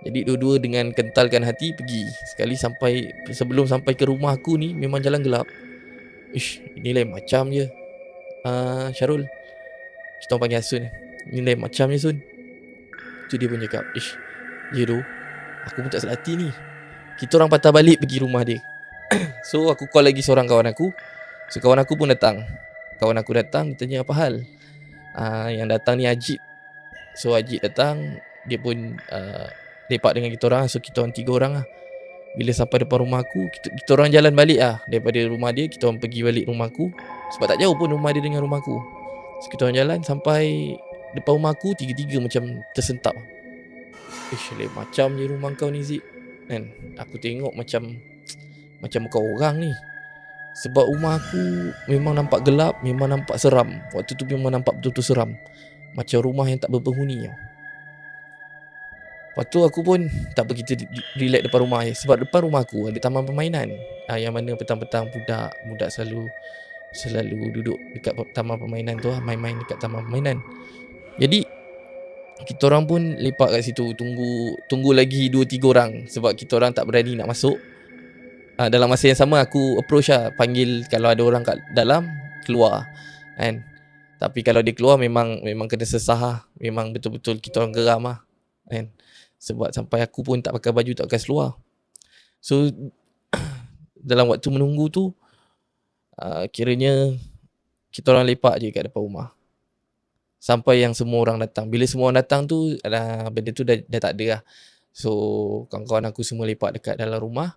Jadi dua-dua dengan kentalkan hati pergi. Sekali sebelum sampai ke rumah aku ni memang jalan gelap. Ish, ini lain macam je. Syarul, kita orang panggil Asun. Ini lain macam je Sun. Tu dia pun cakap, ish, ya tu, aku pun tak selati ni. Kita orang patah balik pergi rumah dia. So aku call lagi seorang kawan aku. So kawan aku pun datang. Kawan aku datang, dia tanya apa hal. Yang datang ni Ajit. So Ajit datang, dia pun lepak dengan kita orang. So kita orang 3 orang lah. Bila sampai depan rumah aku, kita orang jalan balik lah. Daripada rumah dia, kita orang pergi balik rumah aku. Sebab tak jauh pun rumah dia dengan rumah aku. So kita orang jalan sampai depan rumah aku, tiga-tiga macam tersentak. Ish, lain macam je rumah kau ni Zik. Kan? Aku tengok macam bukan orang ni. Sebab rumah aku memang nampak gelap, memang nampak seram. Waktu tu memang nampak betul-betul seram. Macam rumah yang tak berpenghuni tau. Lepas tu aku pun tak apa, kita relax depan rumah je. Sebab depan rumah aku ada taman permainan. Yang mana petang-petang budak selalu duduk dekat taman permainan tu lah. Main-main dekat taman permainan. Jadi kita orang pun lepak kat situ. Tunggu lagi 2-3 orang. Sebab kita orang tak berani nak masuk. Dalam masa yang sama aku approach lah. Panggil kalau ada orang kat dalam, keluar kan. Tapi kalau dia keluar memang kena sesah lah. Memang betul-betul kita orang geram lah kan. Sebab sampai aku pun tak pakai baju, tak pakai seluar. So dalam waktu menunggu tu, kiranya kita orang lepak je kat depan rumah. Sampai yang semua orang datang. Bila semua orang datang tu, benda tu dah tak ada lah. So kawan-kawan aku semua lepak dekat dalam rumah.